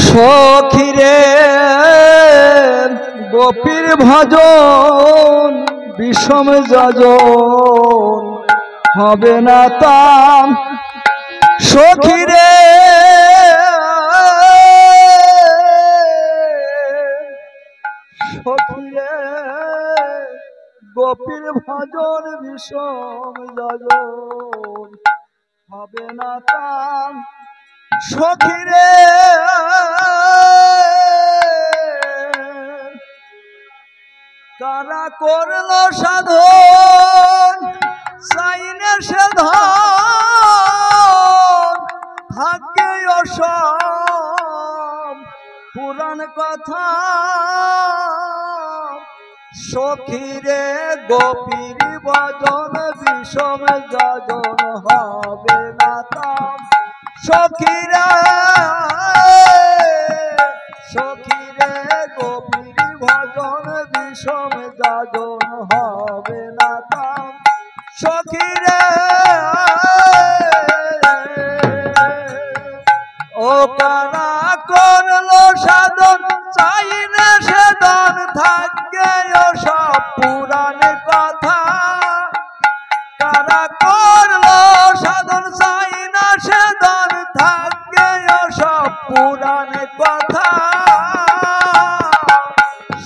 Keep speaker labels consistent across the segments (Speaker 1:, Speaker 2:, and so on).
Speaker 1: সখিরে গোপীর ভজন বিষম যজন হবে না তাম। সখিরে সখিরে গোপীর ভজন বিষম যজন হবে না তাম। সখিরে কারা করলো সাধন চাইনে সে ধন ভাগ্যে অসম পুরাণ কথা। সখিরে গোপীর ভজন বিষম যজন হবে না তাম। সখিরে সখিরে গোপীর ভজন বিষম যজন হবে না তাম। সখিরে ও কারা করলো সাধন চাইলে সে ধন থাকবে সব পুরাণ কথা। কারা করলো সাধন চাই না সে ধন থাকবে সব পুরাণ কথা।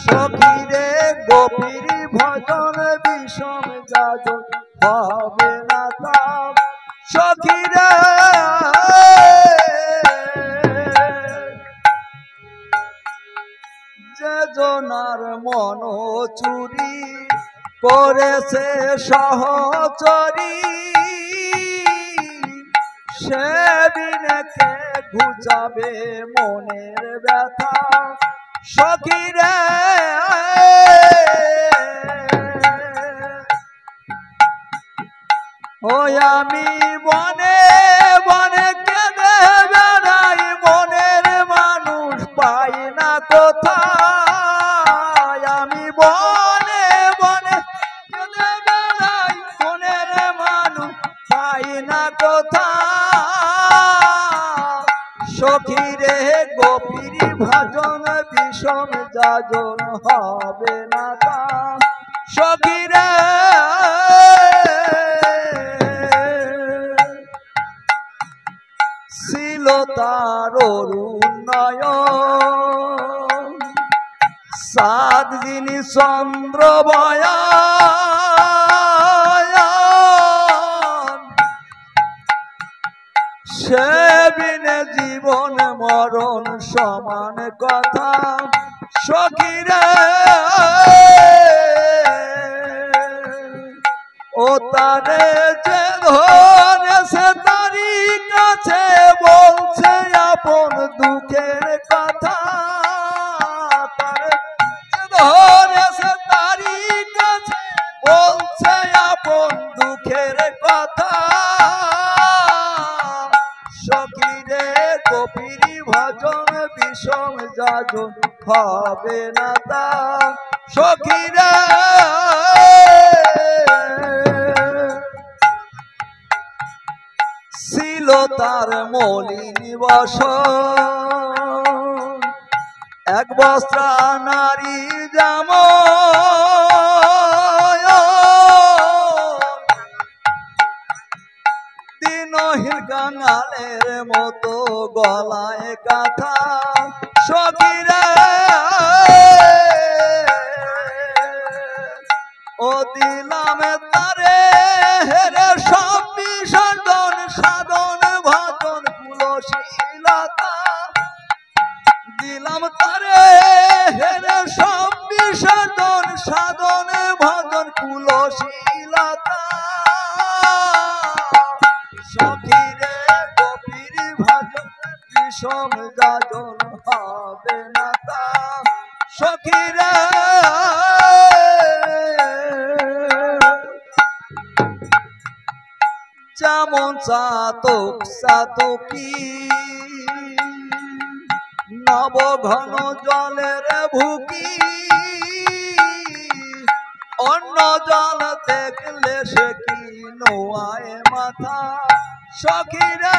Speaker 1: সখিরে গোপীর ভজন বিষম যজন হবে না তাম। সখিরে যে জনার মন চুরি করেছে সহচরী সে দিনেকে ঘুচাবে মনের ব্যথা। সখিরে ও আমি বনে বনে কেঁদে বেড়াই মনের মানুষ পাই না কোথায়। আমি বনে বনে কেঁদে বেড়াই মনের মানুষ পাই না কোথায়। সখিরে গোপীর ভজন বিষম যজন হবে না তাম। সখিরে ছিল তার অরুণয়ন সাত দিন চন্দ্র বয়ান সে বিনে জীবন মরণ সমান কথা। সখিরে ও তারে যে ধরেছে তারি কাছে বলছে আপন দুঃখের কথা। তারে যে ধরেছে তারি কাছে বলছে আপন দুঃখের কথা। সখিরে গোপীর ভজন বিষম যজন হবে না তাম। সখিরে ছিল তার মলিন বসন এক বস্ত্রা নারী যেমন দিনহীন কাঙালের মতো গলায় কাঁথা। সখিরে ও দিলাম তারে হেরে সব বিসর্জন সাধন ভজন কুলশীলতা। দিলাম তারে হেরে সব বিসর্জন সাধন ভজন কুলশীলতা। সখিরে গোপীর ভজন বিষম যজন হবে না তাম। সখিরে যেমন চাতক চাতকী নব ঘন জলের ভুকি অন্য জল দেখলে সে কি নোয়ায় মাথা। সখীরে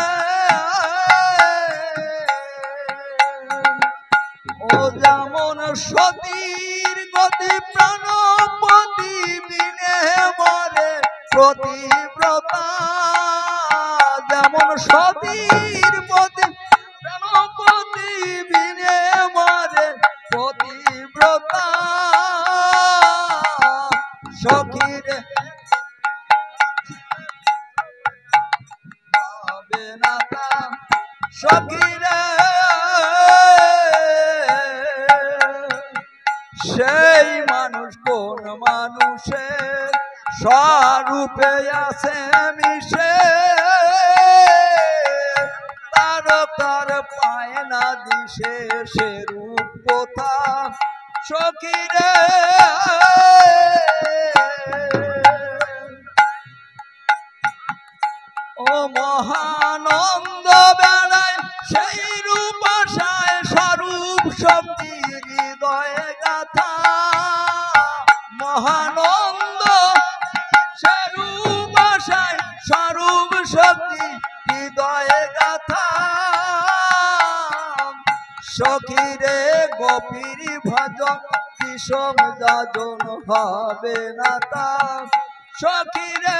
Speaker 1: ও যেমন সতীর গতি প্রাণপতি বিনে মরে প্রতিব্রতা যেমন সতীর পতি প্রাণপতি বিনে মরে প্রতিব্রতা সখীরে হবে না তা সখীরে সেই মানুষ কোন মানুষের স্বরূপে আছে মিশে তার তার পায় না দিশে সে রূপ কোথা সখীরে ও মহানন্দ বেড়ায় সেই রূপ আশায় স্বরূপ শক্তি হৃদয়ে গাথা মহানন্দ স্বরূপ আশায় স্বরূপ শক্তি হৃদয়ে গাথা সখীরে গোপীর ভজন বিষম যাজন হবে না তা সখীরে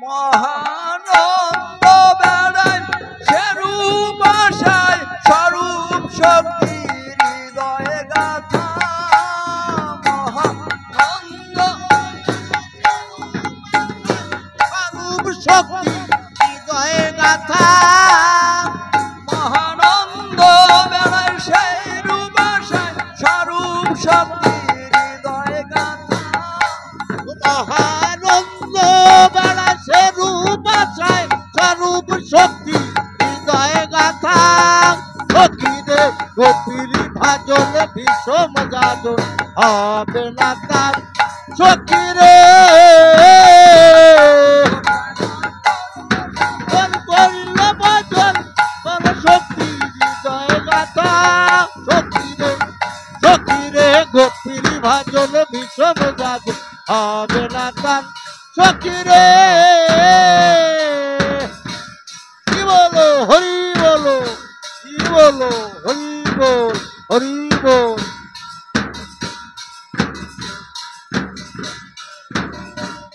Speaker 1: মহানন্দ বেড়ায় সেরূপ আশায় স্বরূপ শক্তি হৃদয়ে গাথা মহানন্দ
Speaker 2: স্বরূপ শক্তি হৃদয়ে গাথা
Speaker 1: মহানন্দ বেড়ায় সেরূপ আশায় স্বরূপ শক্তি হৃদয়ে গাথা
Speaker 2: মহানন্দ বেড়া সেরূপ আশায় স্বরূপ শক্তি হৃদয়ে গাথা সখীরে গোপীর ভাজন বিষম যাজন হবে না তার সখীরে করিল ভজন কোন শক্তি হৃদয়ে গাথা সখীরে সখীরে গোপীর ভাজন বিষম যাজন হবে না তার সখীরে কি বলো হরি বলো কি বলো হরি বল হরি বল